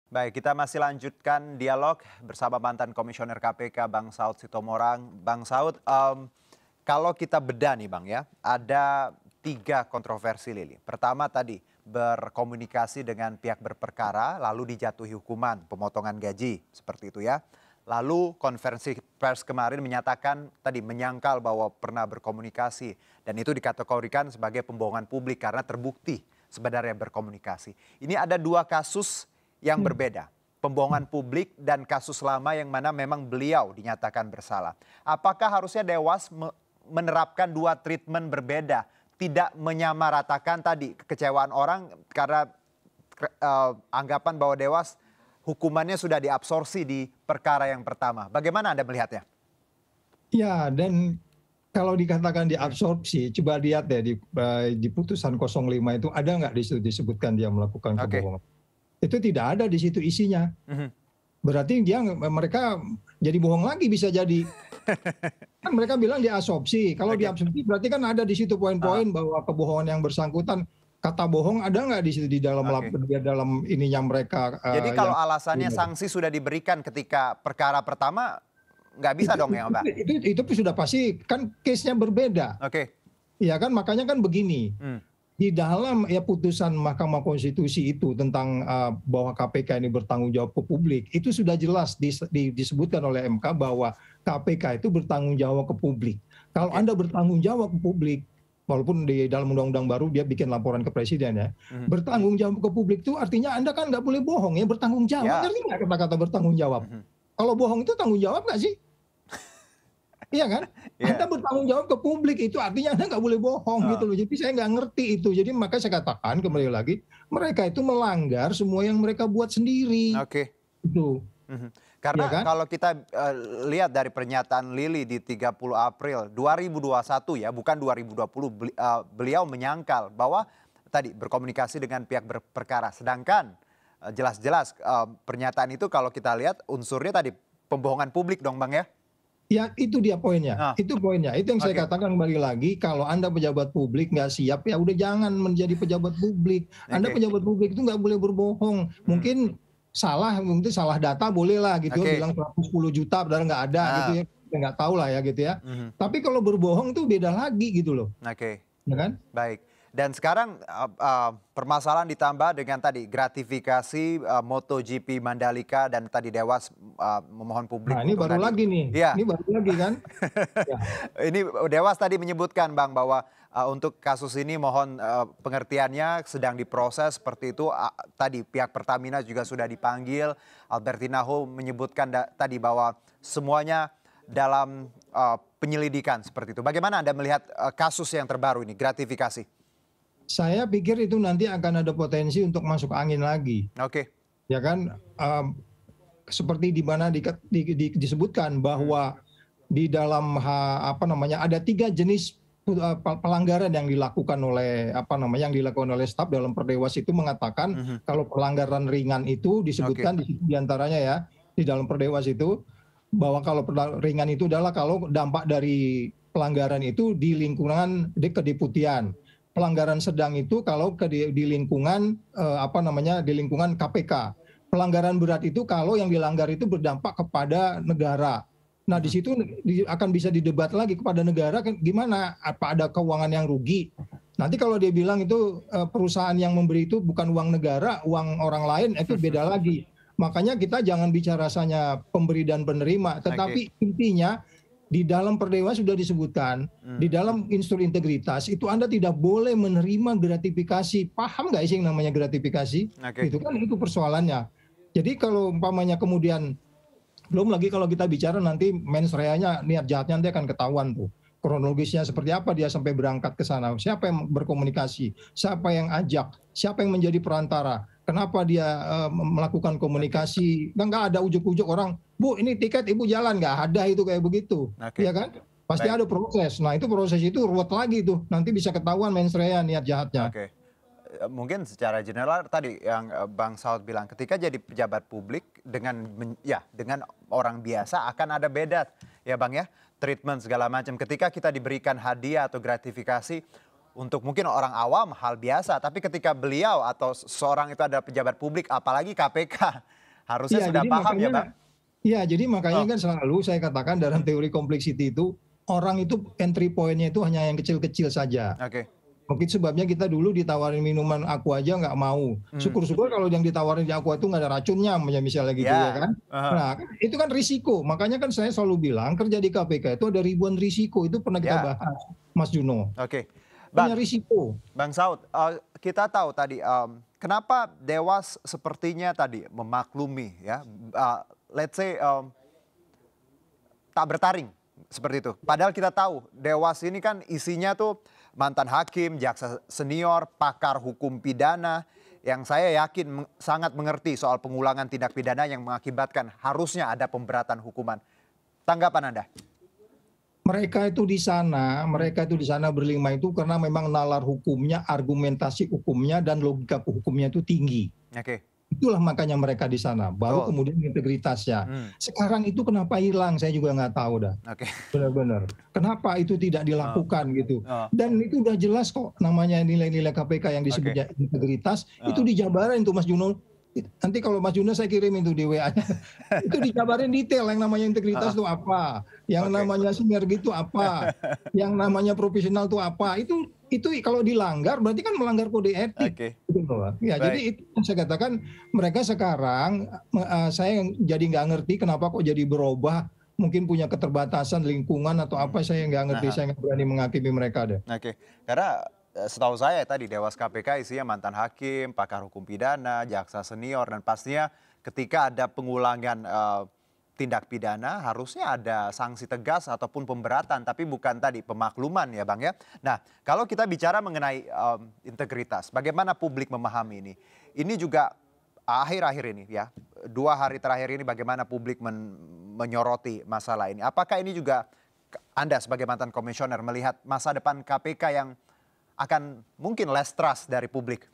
Baik, kita masih lanjutkan dialog bersama mantan Komisioner KPK Bang Saud Sitomorang. Bang Saud, kalau kita bedah nih Bang ya, ada 3 kontroversi Lili. Pertama tadi, berkomunikasi dengan pihak berperkara lalu dijatuhi hukuman pemotongan gaji, seperti itu ya. Lalu konferensi pers kemarin menyatakan tadi menyangkal bahwa pernah berkomunikasi dan itu dikategorikan sebagai pembohongan publik karena terbukti sebenarnya berkomunikasi. Ini ada 2 kasus yang berbeda, pembohongan publik dan kasus lama yang mana memang beliau dinyatakan bersalah. Apakah harusnya Dewas menerapkan 2 treatment berbeda, tidak menyamaratakan tadi kekecewaan orang karena anggapan bahwa Dewas hukumannya sudah diabsorpsi di perkara yang pertama. Bagaimana Anda melihatnya? Ya, dan kalau dikatakan diabsorpsi, coba lihat deh di putusan 05 itu ada nggak di situ disebutkan dia melakukan Oke. kebohongan. Itu tidak ada di situ isinya. Berarti mereka jadi bohong lagi bisa jadi. Kan mereka bilang diabsorpsi. Kalau Oke. diabsorpsi berarti kan ada di situ poin-poin bahwa kebohongan yang bersangkutan, kata bohong ada nggak di situ di dalam Oke. dalam ininya mereka. Jadi kalau Yang alasannya sanksi sudah diberikan ketika perkara pertama, nggak bisa dong ya Mbak? itu sudah pasti kan case-nya berbeda. Oke. Ya kan, makanya kan begini. Hmm. Di dalam putusan Mahkamah Konstitusi itu tentang bahwa KPK ini bertanggung jawab ke publik, itu sudah jelas disebutkan oleh MK bahwa KPK itu bertanggung jawab ke publik. Kalau Oke. Anda bertanggung jawab ke publik, walaupun di dalam undang-undang baru dia bikin laporan ke presiden ya, bertanggung jawab ke publik itu artinya Anda kan nggak boleh bohong ya, bertanggung jawab. Ya. Ngerti nggak kata-kata bertanggung jawab? Kalau bohong itu tanggung jawab nggak sih? Iya kan? Ya. Anda bertanggung jawab ke publik itu artinya Anda nggak boleh bohong gitu loh. Jadi saya nggak ngerti itu. Jadi makanya saya katakan kembali lagi, mereka itu melanggar semua yang mereka buat sendiri. Oke. Itu. Karena Ya kan? kalau kita lihat dari pernyataan Lili di 30 April 2021 ya, bukan 2020, beliau menyangkal bahwa tadi berkomunikasi dengan pihak berperkara. Sedangkan jelas-jelas pernyataan itu kalau kita lihat unsurnya tadi pembohongan publik dong Bang ya? Ya itu dia poinnya. Ah. Itu poinnya. Itu yang saya Oke. katakan kembali lagi, kalau Anda pejabat publik nggak siap ya udah jangan menjadi pejabat publik. Anda Oke. pejabat publik itu nggak boleh berbohong. Mungkin mungkin salah data boleh lah gitu, Oke. bilang 110 juta padahal nggak ada gitu ya. Kita nggak tahu lah ya gitu ya. Tapi kalau berbohong itu beda lagi gitu loh. Oke. Ya kan? Baik. Dan sekarang permasalahan ditambah dengan tadi gratifikasi MotoGP Mandalika dan tadi Dewas memohon publik Nah ini untuk baru tadi. lagi nih. Iya. Ini baru lagi kan? Ya. Ini Dewas tadi menyebutkan Bang bahwa untuk kasus ini mohon pengertiannya sedang diproses seperti itu. Tadi pihak Pertamina juga sudah dipanggil. Albertina Ho menyebutkan tadi bahwa semuanya dalam penyelidikan seperti itu. Bagaimana Anda melihat kasus yang terbaru ini, gratifikasi? Saya pikir itu nanti akan ada potensi untuk masuk angin lagi. Oke. Ya kan? Seperti di mana disebutkan bahwa di dalam ada 3 jenis pelanggaran yang dilakukan oleh staf dalam Perdewas itu mengatakan kalau pelanggaran ringan itu disebutkan di antaranya ya di dalam Perdewas itu bahwa kalau ringan itu adalah kalau dampak dari pelanggaran itu di lingkungan kedeputian. Pelanggaran sedang itu kalau di lingkungan di lingkungan KPK. Pelanggaran berat itu kalau yang dilanggar itu berdampak kepada negara. Nah di situ akan bisa didebat lagi kepada negara gimana, apa ada keuangan yang rugi. Nanti kalau dia bilang itu perusahaan yang memberi itu bukan uang negara, uang orang lain, itu beda lagi. Makanya kita jangan bicara rasanya pemberi dan penerima, tetapi intinya di dalam Perdewas sudah disebutkan, di dalam unsur integritas itu Anda tidak boleh menerima gratifikasi. Paham nggak sih yang namanya gratifikasi? Oke. Itu kan itu persoalannya. Jadi kalau umpamanya kemudian, belum lagi kalau kita bicara nanti mens reanya, niat jahatnya nanti akan ketahuan tuh. Kronologisnya seperti apa dia sampai berangkat ke sana, siapa yang berkomunikasi, siapa yang ajak, siapa yang menjadi perantara, kenapa dia melakukan komunikasi, nggak ada ujuk-ujuk orang, Bu ini tiket ibu jalan, nggak ada itu kayak begitu, ya kan? Pasti ada proses, nah itu proses itu ruwet lagi tuh, nanti bisa ketahuan mens rea niat jahatnya. Oke. Mungkin secara general tadi yang Bang Saud bilang ketika jadi pejabat publik dengan orang biasa akan ada beda ya Bang ya, treatment segala macam. Ketika kita diberikan hadiah atau gratifikasi untuk mungkin orang awam hal biasa, tapi ketika beliau atau seorang itu adalah pejabat publik apalagi KPK Harusnya Iya, sudah jadi paham ya makanya Bang? iya, jadi makanya Oh, kan selalu saya katakan dalam teori complexity itu, orang itu entry point-nya itu hanya yang kecil-kecil saja. oke. Mungkin sebabnya kita dulu ditawarin minuman Aqua aja nggak mau. Hmm. Syukur-syukur kalau yang ditawarin di Aqua itu nggak ada racunnya, misalnya gitu ya Ya. kan. Aha. Nah, itu kan risiko. Makanya kan saya selalu bilang kerja di KPK itu ada ribuan risiko. Itu pernah kita Ya. bahas, Mas Juno. Oke. Punya Bang, risiko. Bang Saud, kita tahu tadi kenapa Dewas sepertinya tadi memaklumi ya, let's say tak bertaring seperti itu. Padahal kita tahu Dewas ini kan isinya tuh mantan hakim, jaksa senior, pakar hukum pidana yang saya yakin sangat mengerti soal pengulangan tindak pidana yang mengakibatkan harusnya ada pemberatan hukuman. Tanggapan Anda? Mereka itu di sana berlima itu karena memang nalar hukumnya, argumentasi hukumnya, dan logika hukumnya itu tinggi. Oke, Itulah makanya mereka di sana. Baru betul. kemudian integritasnya. Hmm, Sekarang itu kenapa hilang? Saya juga nggak tahu dah. oke. Benar-benar. Kenapa itu tidak Oh, dilakukan gitu? oh, Dan itu udah jelas kok namanya nilai-nilai KPK yang oke. disebutnya integritas itu Oh, dijabarin tuh Mas Juno. Nanti kalau Mas Juno saya kirimin tuh di WA-nya. Itu dijabarin detail yang namanya integritas oh, itu apa, yang oke. namanya sinergi itu apa, yang namanya profesional itu apa. Itu kalau dilanggar berarti kan melanggar kode etik. Oke, Gitu loh. Ya, baik. jadi itu yang saya katakan mereka sekarang saya jadi nggak ngerti kenapa kok jadi berubah, mungkin punya keterbatasan lingkungan atau Hmm. apa, saya nggak ngerti, Aha. saya nggak berani menghakimi mereka deh. Oke, karena setahu saya tadi Dewas KPK isinya mantan hakim, pakar hukum pidana, jaksa senior, dan pastinya ketika ada pengulangan tindak pidana harusnya ada sanksi tegas ataupun pemberatan, tapi bukan tadi pemakluman ya Bang ya. Nah, kalau kita bicara mengenai integritas, bagaimana publik memahami ini? Ini juga akhir-akhir ini ya, 2 hari terakhir ini bagaimana publik menyoroti masalah ini. Apakah ini juga Anda sebagai mantan komisioner melihat masa depan KPK yang akan mungkin less trust dari publik?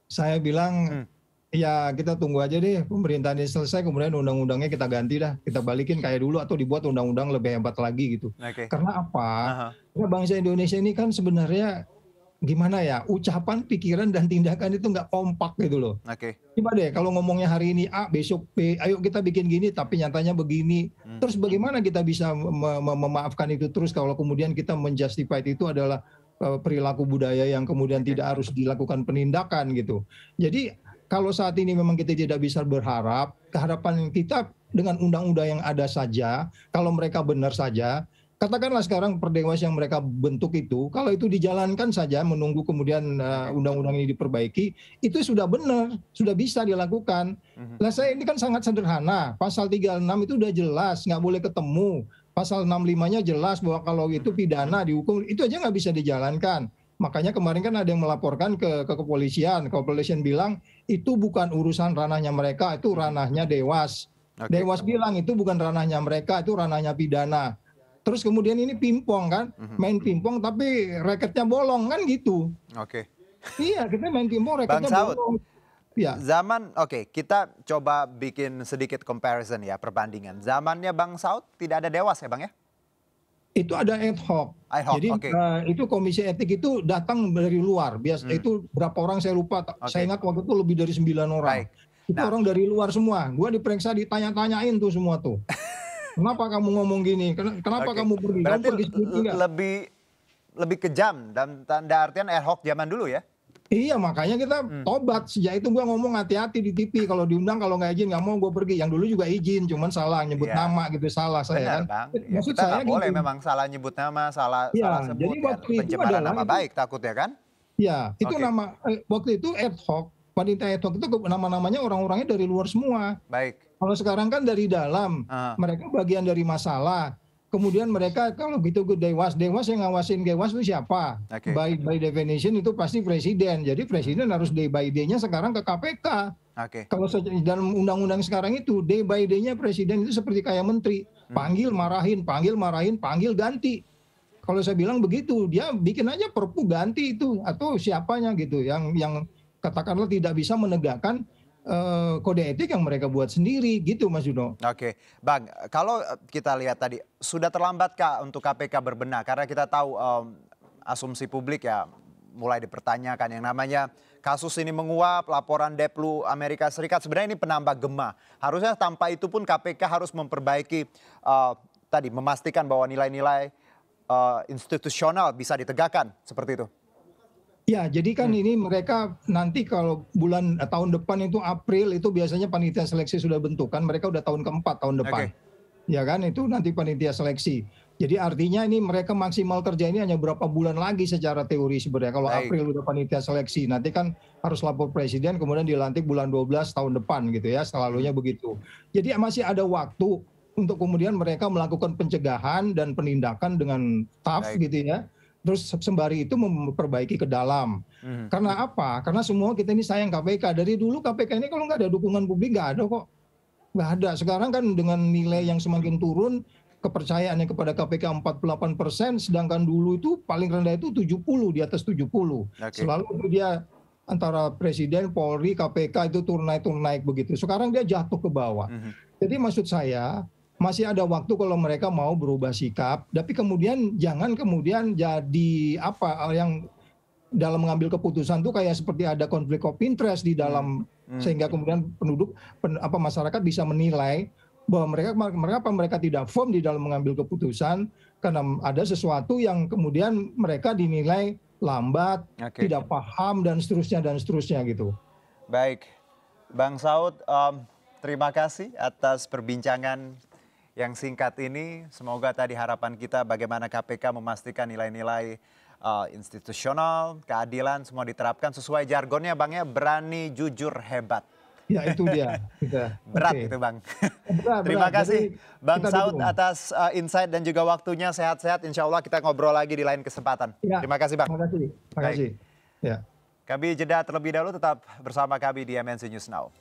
Saya bilang Hmm, ya kita tunggu aja deh pemerintahan ini selesai, kemudian undang-undangnya kita ganti dah, kita balikin kayak dulu atau dibuat undang-undang lebih hebat lagi gitu. oke. Karena apa? Aha, Karena bangsa Indonesia ini kan sebenarnya gimana ya, ucapan, pikiran, dan tindakan itu nggak kompak gitu loh. oke. Coba deh kalau ngomongnya hari ini A, besok B, ayo kita bikin gini, tapi nyatanya begini. Hmm, Terus bagaimana kita bisa memaafkan itu terus kalau kemudian kita menjustify itu adalah perilaku budaya yang kemudian oke. tidak harus dilakukan penindakan gitu. Jadi kalau saat ini memang kita tidak bisa berharap, keharapan kita dengan undang-undang yang ada saja, kalau mereka benar saja, katakanlah sekarang perdewas yang mereka bentuk itu, kalau itu dijalankan saja menunggu kemudian Oke. undang-undang ini diperbaiki, itu sudah benar, sudah bisa dilakukan. Mhm, Lah saya ini kan sangat sederhana, pasal 36 itu udah jelas, nggak boleh ketemu. Pasal 65-nya jelas bahwa kalau itu mhm, pidana dihukum, itu aja nggak bisa dijalankan. Makanya kemarin kan ada yang melaporkan ke kepolisian, kepolisian bilang itu bukan urusan ranahnya mereka, itu mhm. ranahnya Dewas. Oke. Dewas bilang itu bukan ranahnya mereka, itu ranahnya pidana. Terus kemudian ini pingpong kan, Mhm. main pingpong tapi raketnya bolong kan gitu. Oke. Iya, kita main pingpong Bang raketnya Saud, bolong. Ya, oke, kita coba bikin sedikit comparison ya, perbandingan. Zamannya Bang Saud tidak ada Dewas ya Bang ya? itu ada ad hoc. Ad hoc, Jadi oke. itu komisi etik itu datang dari luar. Hmm, itu berapa orang saya lupa. Saya oke, ingat waktu itu lebih dari 9 orang. baik. Itu Nah, orang dari luar semua. Gua diperiksa, ditanya-tanyain tuh semua tuh. Kenapa kamu ngomong gini? Kenapa oke. kamu pergi? Kamu Berarti pergi sendiri nggak? lebih lebih kejam dan tanda artian ad hoc zaman dulu ya? Iya, makanya kita Hmm, tobat. Sejak itu gua ngomong hati-hati di TV. Kalau diundang, kalau nggak izin, nggak mau gue pergi. Yang dulu juga izin, cuman salah nyebut iya. nama gitu, salah saya Benar kan. Bang, ya Maksud kita saya nggak boleh gitu. memang salah nyebut nama, salah salah Ya, jadi sebut ya, waktu itu pencemaran adalah nama itu. baik takut ya kan? Ya, itu Oke, nama waktu itu ad hoc. Wanita ad hoc itu nama-namanya orang-orangnya dari luar semua. baik. Kalau sekarang kan dari dalam. Heeh, Mereka bagian dari masalah. Kemudian mereka kalau gitu ke Dewas, Dewas yang ngawasin Dewas itu siapa? oke. By definition itu pasti presiden. Jadi Mhm, presiden harus day by day-nya sekarang ke KPK. oke. Kalau dalam undang-undang sekarang itu day by day-nya presiden itu seperti kayak menteri. Mhm, Panggil, marahin, panggil, marahin, panggil, ganti. Kalau saya bilang begitu, dia bikin aja perpu ganti itu atau siapanya gitu yang katakanlah tidak bisa menegakkan kode etik yang mereka buat sendiri gitu Mas Juno. oke. Bang, kalau kita lihat tadi, sudah terlambatkah untuk KPK berbenah? Karena kita tahu asumsi publik ya mulai dipertanyakan yang namanya kasus ini menguap, laporan Deplu Amerika Serikat, sebenarnya ini penambah gema. Harusnya tanpa itu pun KPK harus memperbaiki, tadi memastikan bahwa nilai-nilai institusional bisa ditegakkan, seperti itu. Ya, jadi kan ini mereka nanti kalau tahun depan itu April itu biasanya panitia seleksi sudah bentuk kan, mereka udah tahun keempat tahun depan. Ya kan, itu nanti panitia seleksi. Jadi artinya ini mereka maksimal kerja ini hanya berapa bulan lagi secara teori sebenarnya. Kalau April udah panitia seleksi, nanti kan harus lapor presiden, kemudian dilantik bulan 12 tahun depan gitu ya, selalunya begitu. Jadi masih ada waktu untuk kemudian mereka melakukan pencegahan dan penindakan dengan tough gitu ya. Terus sembari itu memperbaiki ke dalam. Karena apa? Karena semua kita ini sayang KPK. Dari dulu KPK ini kalau nggak ada dukungan publik nggak ada kok. Nggak ada. Sekarang kan dengan nilai yang semakin turun, kepercayaannya kepada KPK 48%, sedangkan dulu itu paling rendah itu 70, di atas 70. Selalu itu dia antara Presiden, Polri, KPK itu turun naik begitu. Sekarang dia jatuh ke bawah. Jadi maksud saya, masih ada waktu kalau mereka mau berubah sikap, tapi kemudian jangan kemudian jadi apa yang dalam mengambil keputusan tuh kayak seperti ada konflik of interest di dalam, sehingga kemudian masyarakat bisa menilai bahwa mereka tidak firm di dalam mengambil keputusan karena ada sesuatu yang kemudian mereka dinilai lambat, tidak paham dan seterusnya gitu. Baik, Bang Saud, terima kasih atas perbincangan yang singkat ini. Semoga tadi harapan kita bagaimana KPK memastikan nilai-nilai institusional, keadilan semua diterapkan sesuai jargonnya Bang ya, berani, jujur, hebat. Ya itu dia. Berat itu Bang. Terima kasih Bang Saud atas insight dan juga waktunya. Sehat-sehat, insya Allah kita ngobrol lagi di lain kesempatan. Ya, terima kasih Bang. Terima kasih. Ya. Kami jeda terlebih dahulu, tetap bersama kami di MNC News Now.